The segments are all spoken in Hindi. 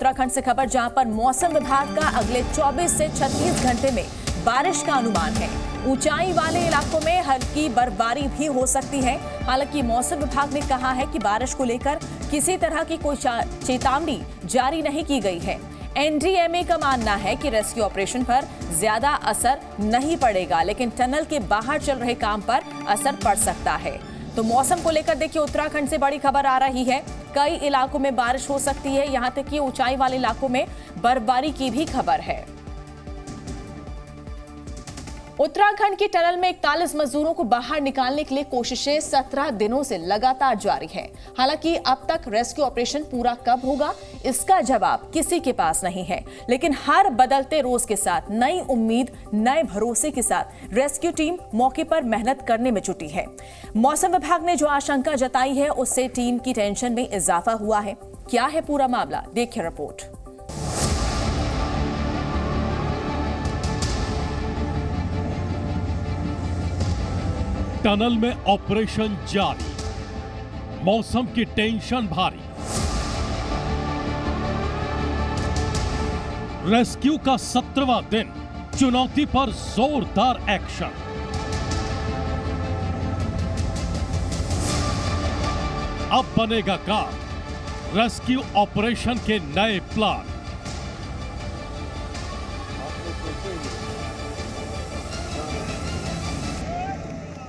उत्तराखंड से खबर, जहां पर मौसम विभाग का अगले 24 से 36 घंटे में बारिश का अनुमान है। ऊंचाई वाले इलाकों में हल्की बर्फबारी भी हो सकती है। हालांकि मौसम विभाग ने कहा है कि बारिश को लेकर किसी तरह की कोई चेतावनी जारी नहीं की गई है। एनडीएमए का मानना है कि रेस्क्यू ऑपरेशन पर ज्यादा असर नहीं पड़ेगा, लेकिन टनल के बाहर चल रहे काम पर असर पड़ सकता है। तो मौसम को लेकर देखिए, उत्तराखंड से बड़ी खबर आ रही है। कई इलाकों में बारिश हो सकती है, यहां तक कि ऊंचाई वाले इलाकों में बर्फबारी की भी खबर है। उत्तराखंड की टनल में 41 मजदूरों को बाहर निकालने के लिए कोशिशें 17 दिनों से लगातार जारी है। हालांकि अब तक रेस्क्यू ऑपरेशन पूरा कब होगा, इसका जवाब किसी के पास नहीं है। लेकिन हर बदलते रोज के साथ नई उम्मीद, नए भरोसे के साथ रेस्क्यू टीम मौके पर मेहनत करने में जुटी है। मौसम विभाग ने जो आशंका जताई है, उससे टीम की टेंशन में इजाफा हुआ है। क्या है पूरा मामला, देखिए रिपोर्ट। टनल में ऑपरेशन जारी, मौसम की टेंशन भारी। रेस्क्यू का 17वां दिन, चुनौती पर जोरदार एक्शन। अब बनेगा काम, रेस्क्यू ऑपरेशन के नए प्लान।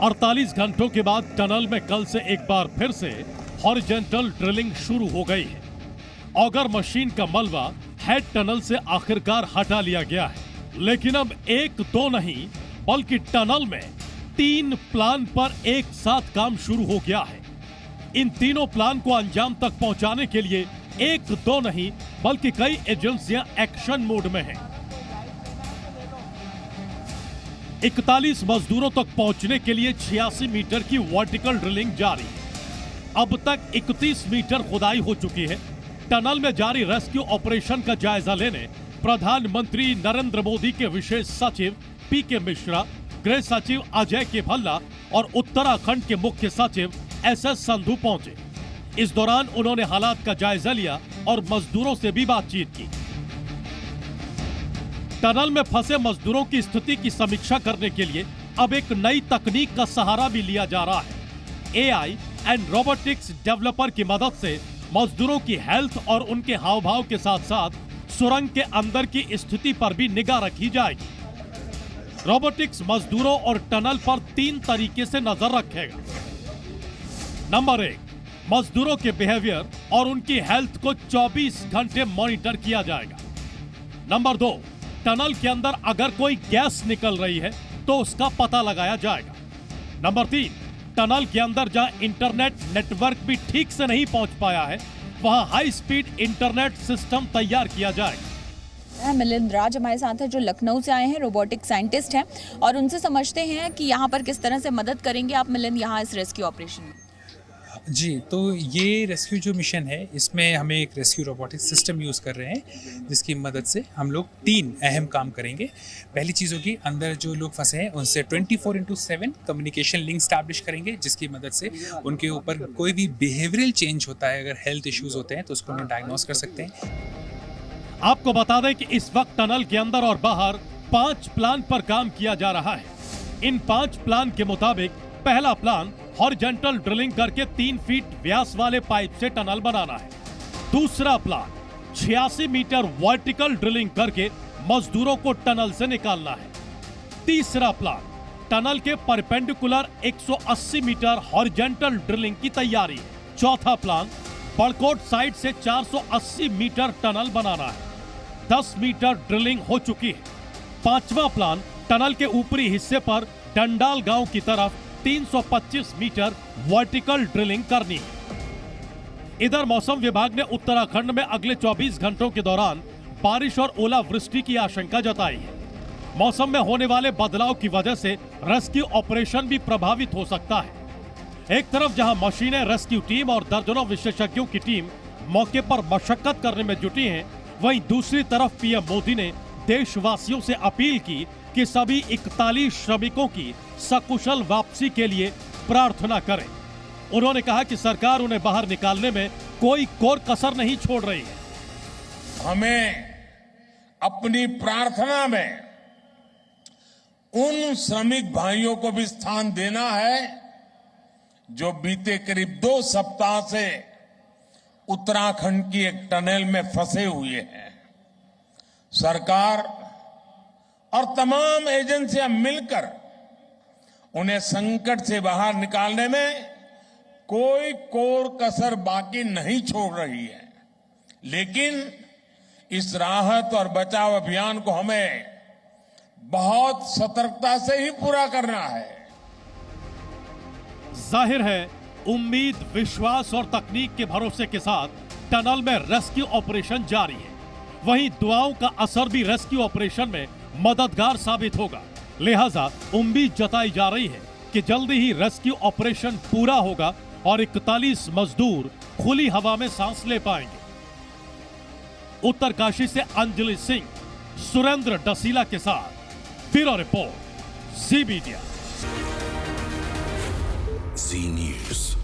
अड़तालीस घंटों के बाद टनल में कल से एक बार फिर से हॉरिजॉन्टल ड्रिलिंग शुरू हो गई है। ऑगर मशीन का मलबा हेड टनल से आखिरकार हटा लिया गया है, लेकिन अब एक दो नहीं बल्कि टनल में 3 प्लान पर एक साथ काम शुरू हो गया है। इन तीनों प्लान को अंजाम तक पहुंचाने के लिए एक दो नहीं बल्कि कई एजेंसियां एक्शन मोड में हैं। 41 मजदूरों तक पहुंचने के लिए 86 मीटर की वर्टिकल ड्रिलिंग जारी है। अब तक 31 मीटर खुदाई हो चुकी है। टनल में जारी रेस्क्यू ऑपरेशन का जायजा लेने प्रधानमंत्री नरेंद्र मोदी के विशेष सचिव पीके मिश्रा, गृह सचिव अजय के भल्ला और उत्तराखंड के मुख्य सचिव एसएस संधू पहुंचे। इस दौरान उन्होंने हालात का जायजा लिया और मजदूरों से भी बातचीत की। टनल में फंसे मजदूरों की स्थिति की समीक्षा करने के लिए अब एक नई तकनीक का सहारा भी लिया जा रहा है। एआई एंड रोबोटिक्स डेवलपर की मदद से मजदूरों की हेल्थ और उनके हाव भाव के साथ साथ सुरंग के अंदर की स्थिति पर भी निगाह रखी जाएगी। रोबोटिक्स मजदूरों और टनल पर 3 तरीके से नजर रखेगा। नंबर 1, मजदूरों के बिहेवियर और उनकी हेल्थ को 24 घंटे मॉनिटर किया जाएगा। नंबर 2, टनल के अंदर अगर कोई गैस निकल रही है तो उसका पता लगाया जाएगा। नंबर 3, टनल के अंदर जहां इंटरनेट नेटवर्क भी ठीक से नहीं पहुंच पाया है, वहां हाई स्पीड इंटरनेट सिस्टम तैयार किया जाएगा। मिलिंद राज हमारे साथ है, जो लखनऊ से आए हैं, रोबोटिक साइंटिस्ट हैं, और उनसे समझते हैं कि यहाँ पर किस तरह से मदद करेंगे आप मिलिंद यहाँ इस रेस्क्यू ऑपरेशन में। जी, तो ये रेस्क्यू जो मिशन है, इसमें हमें एक रेस्क्यू रोबोटिक सिस्टम यूज़ कर रहे हैं, जिसकी मदद से हम लोग 3 अहम काम करेंगे। पहली चीज़ होगी, अंदर जो लोग फंसे हैं उनसे 24/7 कम्युनिकेशन लिंक स्टैब्लिश करेंगे, जिसकी मदद से उनके ऊपर कोई भी बिहेवियरल चेंज होता है, अगर हेल्थ इश्यूज़ होते हैं तो उसको हम डायग्नोस कर सकते हैं। आपको बता दें कि इस वक्त टनल के अंदर और बाहर 5 प्लान पर काम किया जा रहा है। इन 5 प्लान के मुताबिक पहला प्लान हॉरिजॉन्टल ड्रिलिंग करके 3 फीट व्यास वाले पाइप से टनल बनाना है। दूसरा प्लान 86 मीटर वर्टिकल ड्रिलिंग करके मजदूरों को टनल से निकालना है। तीसरा प्लान टनल के परपेंडिकुलर 180 मीटर हॉरिजॉन्टल ड्रिलिंग की तैयारी है। चौथा प्लान बड़कोट साइड से 480 मीटर टनल बनाना है। 10 मीटर ड्रिलिंग हो चुकी है। पांचवा प्लान टनल के ऊपरी हिस्से पर डंडाल गांव की तरफ 325 मीटर वर्टिकल ड्रिलिंग करनी है। इधर मौसम विभाग ने उत्तराखंड में अगले 24 घंटों के दौरान बारिश और ओलावृष्टि की आशंका जताई है। मौसम में होने वाले बदलाव की वजह से रेस्क्यू ऑपरेशन भी प्रभावित हो सकता है। एक तरफ जहां मशीनें, रेस्क्यू टीम और दर्जनों विशेषज्ञों की टीम मौके पर मशक्कत करने में जुटी हैं, वहीं दूसरी तरफ पीएम मोदी ने देशवासियों से अपील की कि सभी 41 श्रमिकों की सकुशल वापसी के लिए प्रार्थना करें। उन्होंने कहा कि सरकार उन्हें बाहर निकालने में कोई कोर कसर नहीं छोड़ रही है। हमें अपनी प्रार्थना में उन श्रमिक भाइयों को भी स्थान देना है जो बीते करीब 2 सप्ताह से उत्तराखंड की एक टनल में फंसे हुए हैं। सरकार और तमाम एजेंसियां मिलकर उन्हें संकट से बाहर निकालने में कोई कोर कसर बाकी नहीं छोड़ रही है, लेकिन इस राहत और बचाव अभियान को हमें बहुत सतर्कता से ही पूरा करना है। जाहिर है उम्मीद, विश्वास और तकनीक के भरोसे के साथ टनल में रेस्क्यू ऑपरेशन जारी है। वहीं दुआओं का असर भी रेस्क्यू ऑपरेशन में मददगार साबित होगा। लिहाजा उम्मीद जताई जा रही है कि जल्दी ही रेस्क्यू ऑपरेशन पूरा होगा और 41 मजदूर खुली हवा में सांस ले पाएंगे। उत्तरकाशी से अंजलि सिंह, सुरेंद्र डसीला के साथ ब्यूरो रिपोर्ट, जी मीडिया। जी न्यूज़।